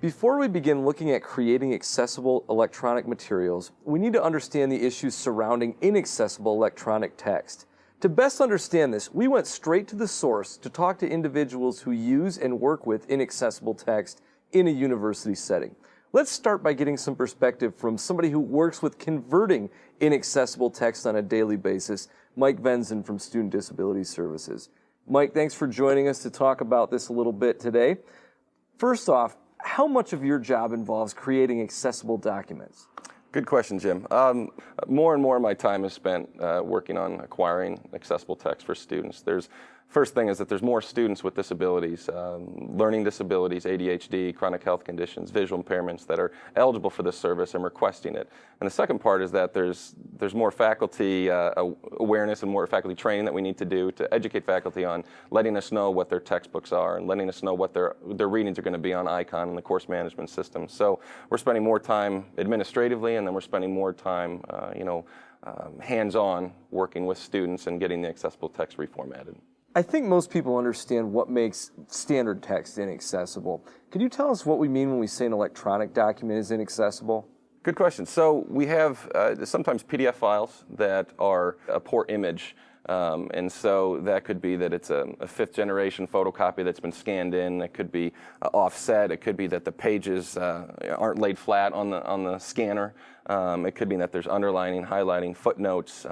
Before we begin looking at creating accessible electronic materials, we need to understand the issues surrounding inaccessible electronic text. To best understand this, we went straight to the source to talk to individuals who use and work with inaccessible text in a university setting. Let's start by getting some perspective from somebody who works with converting inaccessible text on a daily basis, Mike Venzen from Student Disability Services. Mike, thanks for joining us to talk about this a little bit today. First off, how much of your job involves creating accessible documents? Good question, Jim. More and more of my time is spent working on acquiring accessible text for students. First thing is that there's more students with disabilities, learning disabilities, ADHD, chronic health conditions, visual impairments that are eligible for this service and requesting it. And the second part is that there's more faculty awareness and more faculty training that we need to do to educate faculty on letting us know what their textbooks are and letting us know what their readings are going to be on ICON and the course management system. So we're spending more time administratively, and then we're spending more time, hands-on working with students and getting the accessible text reformatted. I think most people understand what makes standard text inaccessible. Could you tell us what we mean when we say an electronic document is inaccessible? Good question. So we have sometimes PDF files that are a poor image. And so that could be that it's a fifth generation photocopy that's been scanned in. It could be offset. It could be that the pages aren't laid flat on the scanner. It could be that there's underlining, highlighting, footnotes,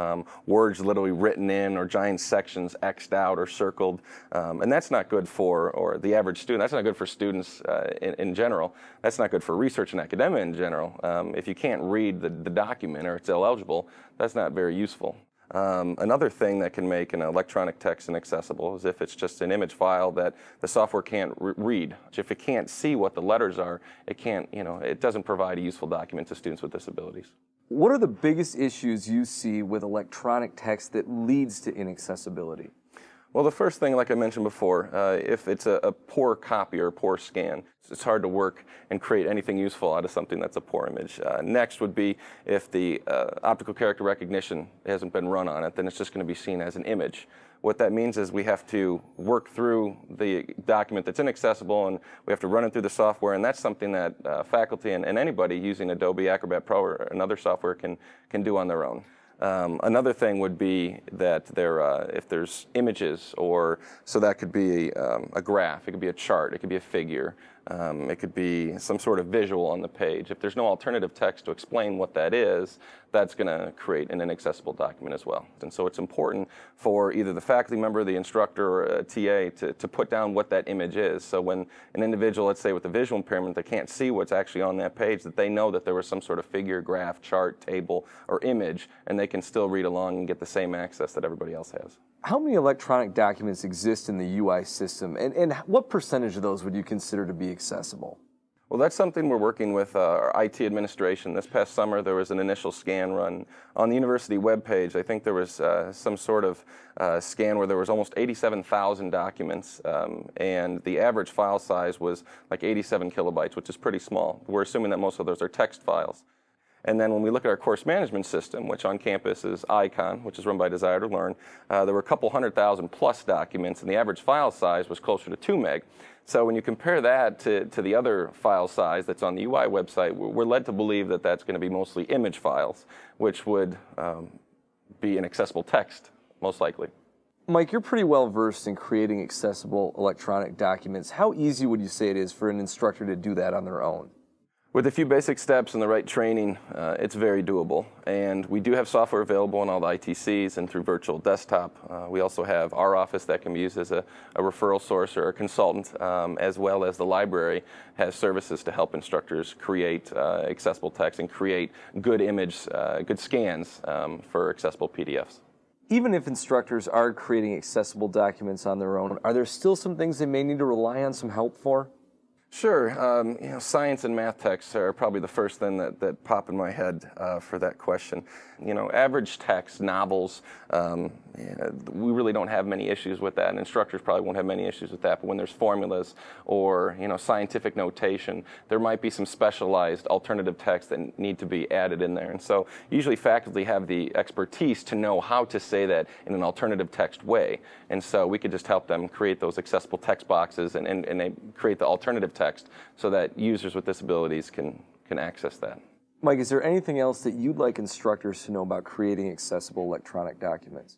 words literally written in, or giant sections X'd out or circled. And that's not good for the average student. That's not good for students in general. That's not good for research and academia in general. If you can't read the document or it's illegible, that's not very useful. Another thing that can make an electronic text inaccessible is if it's just an image file that the software can't read. If it can't see what the letters are, it doesn't provide a useful document to students with disabilities. What are the biggest issues you see with electronic text that leads to inaccessibility? Well, the first thing, like I mentioned before, if it's a poor copy or a poor scan, it's hard to work and create anything useful out of something that's a poor image. Next would be if the optical character recognition hasn't been run on it, then it's just going to be seen as an image. What that means is we have to work through the document that's inaccessible, and we have to run it through the software, and that's something that faculty and anybody using Adobe Acrobat Pro or another software can do on their own. Another thing would be that if there's images, so that could be a graph, it could be a chart, it could be a figure, it could be some sort of visual on the page. If there's no alternative text to explain what that is, that's going to create an inaccessible document as well. And so it's important for either the faculty member, the instructor, or a TA to put down what that image is. So when an individual, let's say with a visual impairment, they can't see what's actually on that page, that they know that there was some sort of figure, graph, chart, table, or image, and they can still read along and get the same access that everybody else has. How many electronic documents exist in the UI system, and what percentage of those would you consider to be accessible? Well, that's something we're working with our IT administration. This past summer, there was an initial scan run on the university webpage. I think there was some sort of scan where there was almost 87,000 documents, and the average file size was like 87 kilobytes, which is pretty small. We're assuming that most of those are text files. And then when we look at our course management system, which on campus is ICON, which is run by Desire to Learn, there were a couple 100,000 plus documents, and the average file size was closer to 2 meg. So when you compare that to the other file size that's on the UI website, we're led to believe that that's going to be mostly image files, which would be inaccessible text, most likely. Mike, you're pretty well versed in creating accessible electronic documents. How easy would you say it is for an instructor to do that on their own? With a few basic steps and the right training, it's very doable. And we do have software available on all the ITCs and through virtual desktop. We also have our office that can be used as a referral source or a consultant, as well as the library has services to help instructors create accessible text and create good good scans for accessible PDFs. Even if instructors are creating accessible documents on their own, are there still some things they may need to rely on some help for? Sure. Science and math texts are probably the first thing that pop in my head for that question. Average text, novels, we really don't have many issues with that, and instructors probably won't have many issues with that. But when there's formulas or scientific notation, there might be some specialized alternative text that need to be added in there. And so usually faculty have the expertise to know how to say that in an alternative text way. And so we could just help them create those accessible text boxes and they create the alternative text so that users with disabilities can access that. Mike, is there anything else that you'd like instructors to know about creating accessible electronic documents?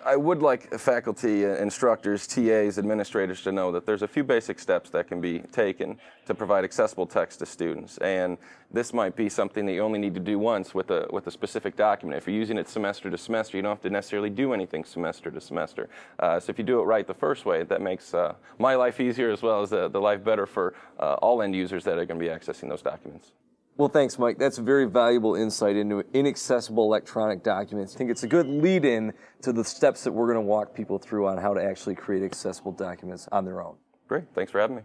I would like faculty, instructors, TAs, administrators to know that there's a few basic steps that can be taken to provide accessible text to students. And this might be something that you only need to do once with a specific document. If you're using it semester to semester, you don't have to necessarily do anything semester to semester. So if you do it right the first way, that makes my life easier as well as the life better for all end users that are going to be accessing those documents. Well, thanks, Mike. That's a very valuable insight into inaccessible electronic documents. I think it's a good lead-in to the steps that we're going to walk people through on how to actually create accessible documents on their own. Great. Thanks for having me.